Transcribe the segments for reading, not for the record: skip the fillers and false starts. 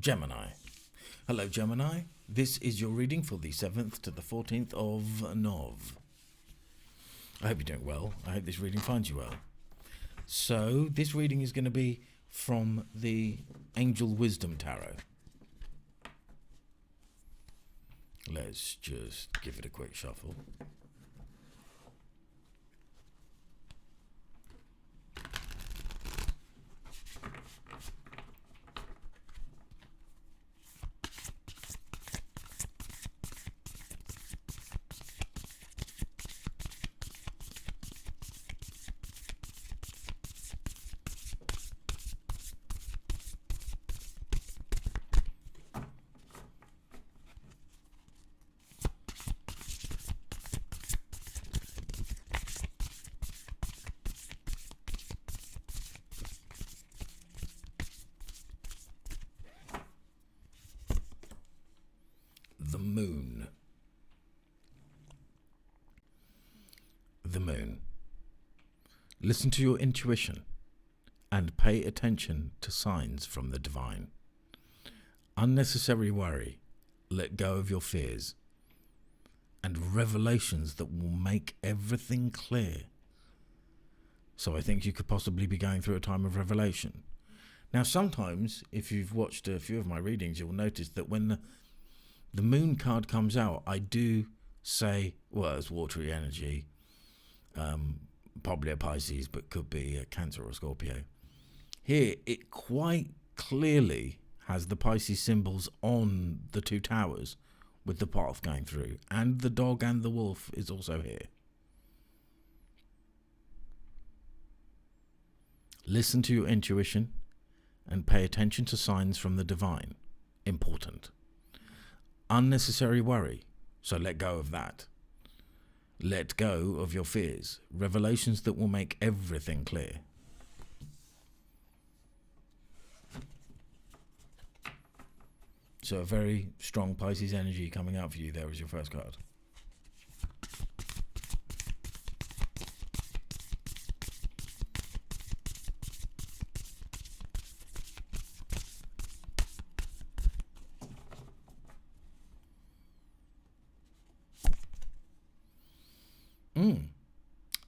Gemini. Hello, Gemini. This is your reading for the 7th to the 14th of Nov. I hope you're doing well. I hope this reading finds you well. So, this reading is going to be from the Angel Wisdom Tarot. Let's just give it a quick shuffle. The moon. The moon. Listen to your intuition and pay attention to signs from the divine. Unnecessary worry, let go of your fears, and revelations that will make everything clear. So I think you could possibly be going through a time of revelation. Now sometimes, if you've watched a few of my readings, you'll notice that when the moon card comes out, I do say, well, it's watery energy, probably a Pisces, but could be a Cancer or Scorpio. Here, it quite clearly has the Pisces symbols on the two towers with the path going through, and the dog and the wolf is also here. Listen to your intuition and pay attention to signs from the divine. Important. Unnecessary worry, so let go of that. Let go of your fears, revelations that will make everything clear. So a very strong Pisces energy coming out for you there as your first card.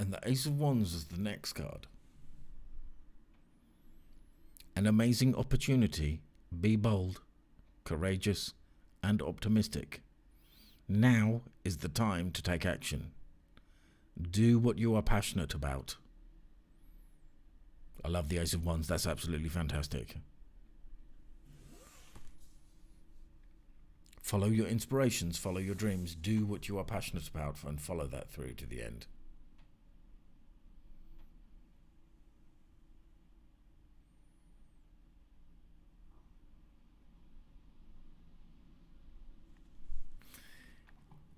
And the Ace of Wands is the next card. An amazing opportunity. Be bold, courageous, and optimistic. Now is the time to take action. Do what you are passionate about. I love the Ace of Wands. That's absolutely fantastic. Follow your inspirations, follow your dreams, do what you are passionate about, and follow that through to the end.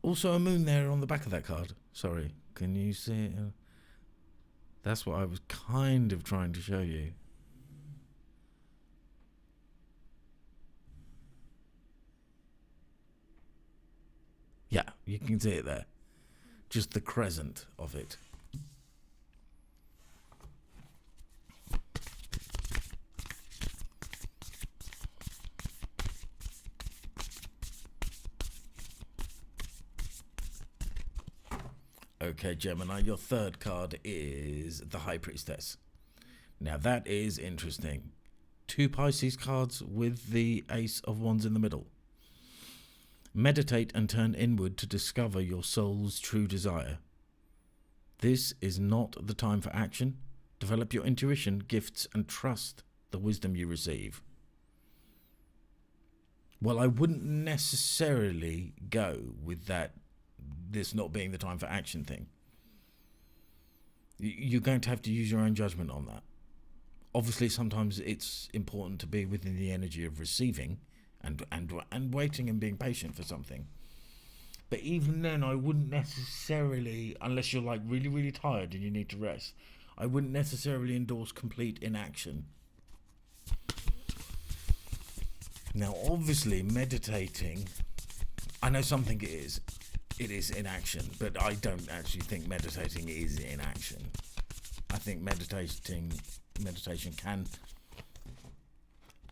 Also a moon there on the back of that card. Sorry, can you see it? That's what I was kind of trying to show you. Yeah, you can see it there. Just the crescent of it. Okay, Gemini, your third card is the High Priestess. Now that is interesting. Two Pisces cards with the Ace of Wands in the middle. Meditate and turn inward to discover your soul's true desire. This is not the time for action. Develop your intuition, gifts, and trust the wisdom you receive. Well, I wouldn't necessarily go with that, this not being the time for action thing. You're going to have to use your own judgment on that. Obviously, sometimes it's important to be within the energy of receiving and waiting and being patient for something. But even then, I wouldn't necessarily, unless you're like really, really tired and you need to rest, I wouldn't necessarily endorse complete inaction. Now, obviously, meditating, I know something it is inaction, but I don't actually think meditating is inaction. I think meditation can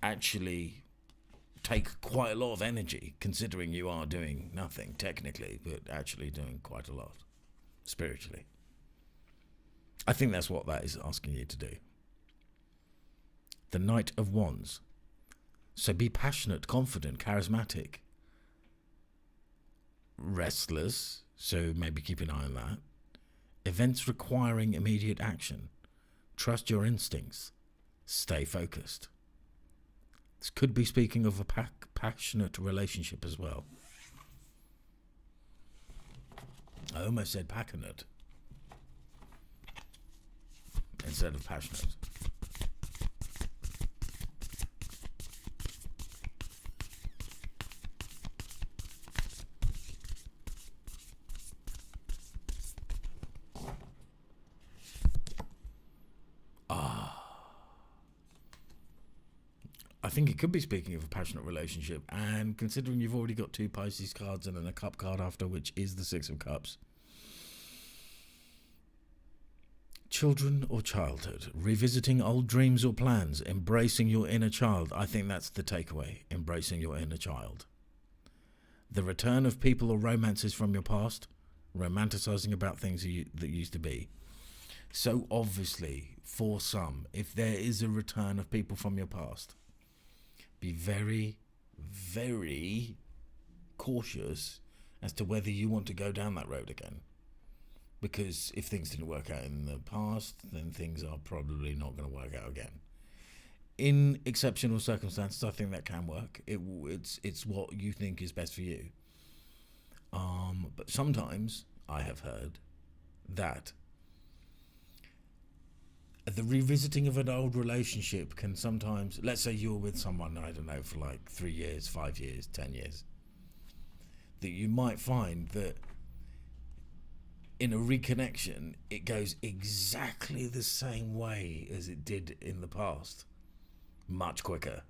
actually take quite a lot of energy, considering you are doing nothing technically, but actually doing quite a lot spiritually. I think that's what that is asking you to do. The Knight of Wands. So be passionate, confident, charismatic, restless, so maybe keep an eye on that. Events requiring immediate action. Trust your instincts. Stay focused. This could be speaking of a passionate relationship as well. I almost said passionate instead of passionate. I think it could be speaking of a passionate relationship, and considering you've already got 2 Pisces cards and then a cup card after, which is the 6 of Cups. Children or childhood, revisiting old dreams or plans, embracing your inner child. I think that's the takeaway, embracing your inner child. The return of people or romances from your past, romanticizing about things that used to be. So obviously, for some, if there is a return of people from your past, be very, very cautious as to whether you want to go down that road again. Because if things didn't work out in the past, then things are probably not going to work out again. In exceptional circumstances, I think that can work. It's what you think is best for you. But sometimes I have heard that the revisiting of an old relationship can sometimes, let's say you're with someone, I don't know, for like 3 years, 5 years, 10 years, that you might find that in a reconnection, it goes exactly the same way as it did in the past, much quicker.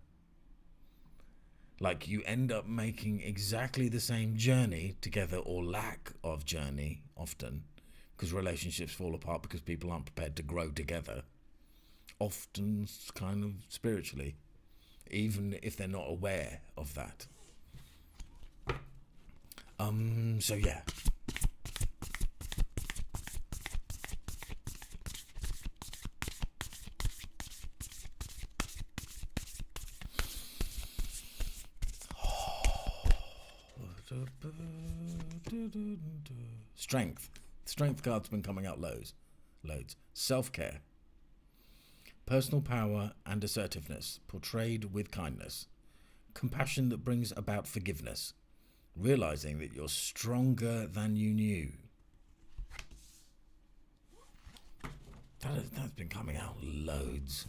Like you end up making exactly the same journey together, or lack of journey often, because relationships fall apart because people aren't prepared to grow together, often kind of spiritually, even if they're not aware of that. So yeah. Strength card's been coming out loads. Self-care, personal power and assertiveness portrayed with kindness, compassion that brings about forgiveness, realizing that you're stronger than you knew. That's been coming out loads.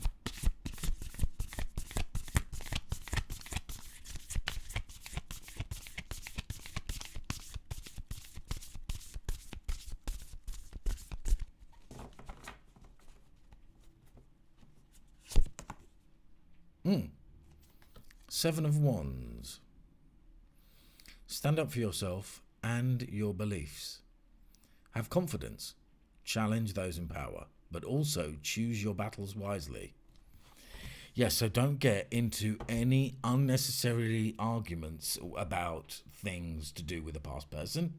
Seven of Wands. Stand up for yourself and your beliefs. Have confidence. Challenge those in power, but also choose your battles wisely. Yes, so don't get into any unnecessary arguments about things to do with a past person,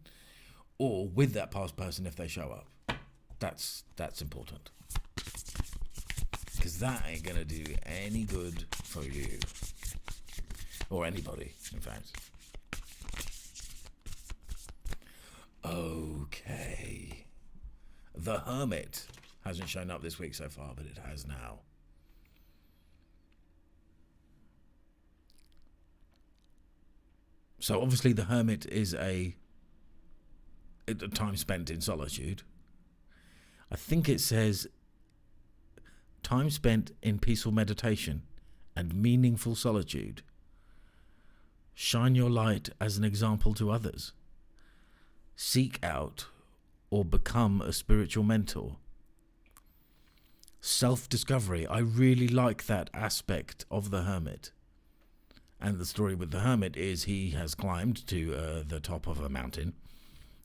or with that past person if they show up. That's important. Because that ain't going to do any good for you. Or anybody, in fact. Okay. The Hermit hasn't shown up this week so far, but it has now. So obviously the Hermit is a time spent in solitude. I think it says time spent in peaceful meditation and meaningful solitude. Shine your light as an example to others. Seek out or become a spiritual mentor. Self-discovery. I really like that aspect of the Hermit. And the story with the Hermit is he has climbed to the top of a mountain,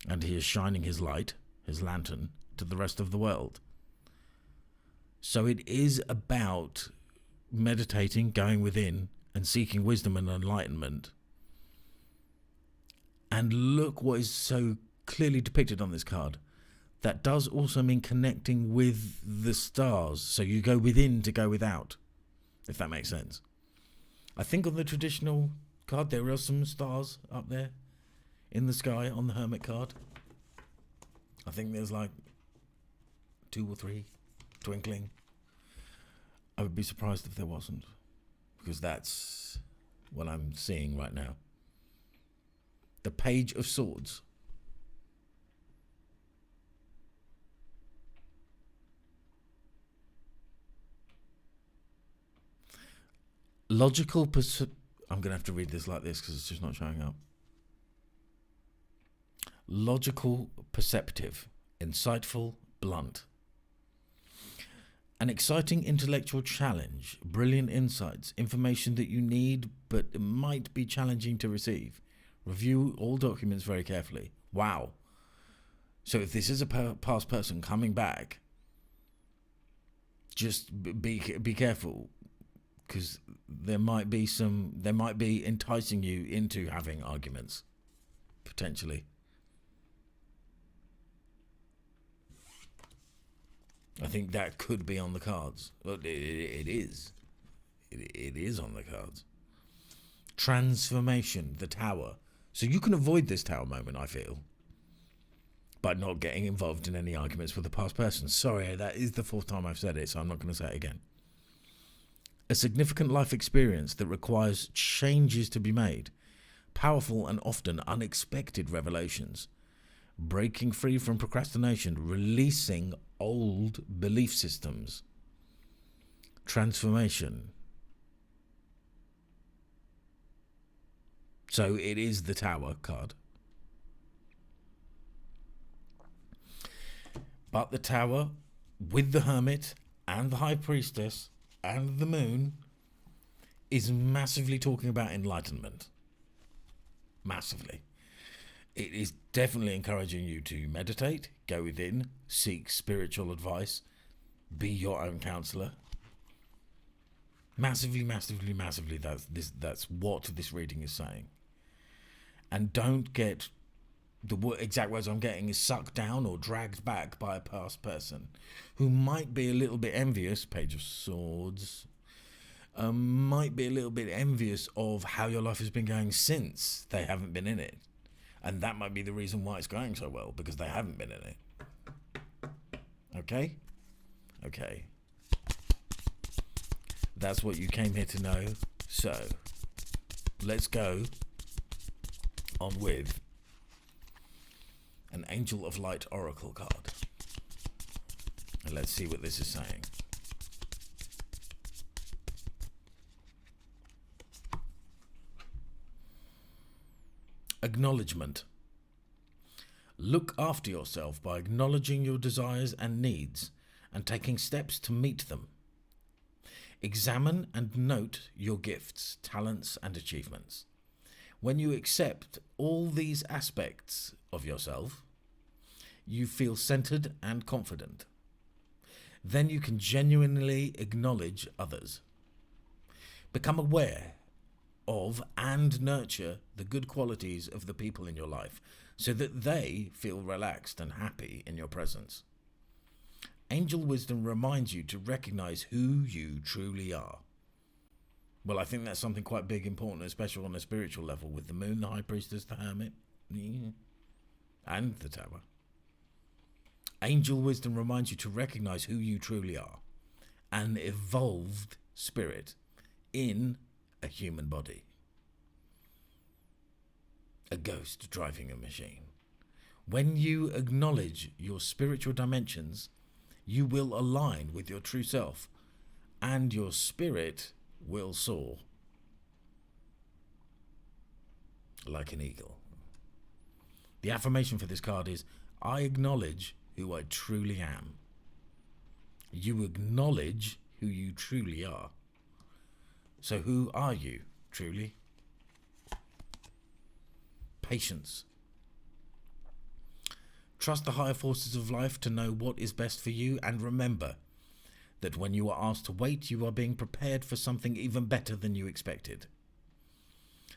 and he is shining his light, his lantern, to the rest of the world. So it is about meditating, going within, and seeking wisdom and enlightenment. And look what is so clearly depicted on this card. That does also mean connecting with the stars. So you go within to go without, if that makes sense. I think on the traditional card there are some stars up there in the sky on the Hermit card. I think there's like 2 or 3 twinkling. I would be surprised if there wasn't, because that's what I'm seeing right now. The Page of Swords. Logical I'm going to have to read this like this because it's just not showing up. Logical, perceptive, insightful, blunt. An exciting intellectual challenge, brilliant insights, information that you need but might be challenging to receive. Review all documents very carefully. Wow. So if this is a past person coming back, just be careful, because there might be enticing you into having arguments, potentially. I think that could be on the cards. Well, it is. It is on the cards. Transformation, the Tower. So you can avoid this Tower moment, I feel, by not getting involved in any arguments with the past person. Sorry, that is the 4th time I've said it, so I'm not going to say it again. A significant life experience that requires changes to be made. Powerful and often unexpected revelations. Breaking free from procrastination. Releasing old belief systems. Transformation. So it is the Tower card. But the Tower, with the Hermit and the High Priestess and the Moon, is massively talking about enlightenment. Massively. It is definitely encouraging you to meditate, go within, seek spiritual advice, be your own counsellor. Massively, massively, massively, that's what this reading is saying. And don't get, the exact words I'm getting is sucked down or dragged back by a past person who might be a little bit envious, Page of Swords, might be a little bit envious of how your life has been going since they haven't been in it. And that might be the reason why it's going so well, because they haven't been in it. Okay? Okay. That's what you came here to know. So, let's go on with an Angel of Light Oracle card. And let's see what this is saying. Acknowledgement. Look after yourself by acknowledging your desires and needs and taking steps to meet them. Examine and note your gifts, talents, and achievements. When you accept all these aspects of yourself, you feel centered and confident. Then you can genuinely acknowledge others. Become aware of and nurture the good qualities of the people in your life so that they feel relaxed and happy in your presence. Angel wisdom reminds you to recognize who you truly are. Well, I think that's something quite big, important, and special on a spiritual level with the Moon, the High Priestess, the Hermit, and the Tower. Angel wisdom reminds you to recognize who you truly are, an evolved spirit in a human body. A ghost driving a machine. When you acknowledge your spiritual dimensions, you will align with your true self, and your spirit will soar like an eagle. The affirmation for this card is, I acknowledge who I truly am. You acknowledge who you truly are. So who are you truly? Patience. Trust the higher forces of life to know what is best for you, and remember that when you are asked to wait, you are being prepared for something even better than you expected.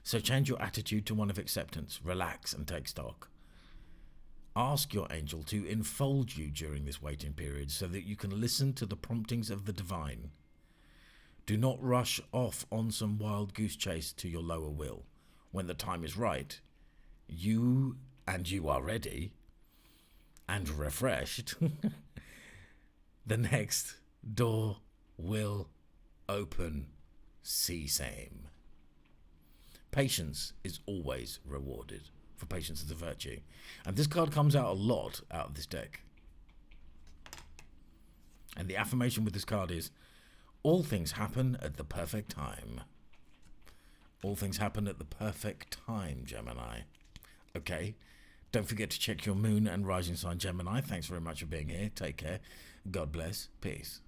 So change your attitude to one of acceptance, relax and take stock. Ask your angel to enfold you during this waiting period so that you can listen to the promptings of the divine. Do not rush off on some wild goose chase to your lower will. When the time is right, you are ready and refreshed, the next door will open. See same. Patience is always rewarded, for patience is a virtue. And this card comes out a lot out of this deck. And the affirmation with this card is, all things happen at the perfect time. All things happen at the perfect time, Gemini. Okay, don't forget to check your moon and rising sign, Gemini. Thanks very much for being here. Take care. God bless. Peace.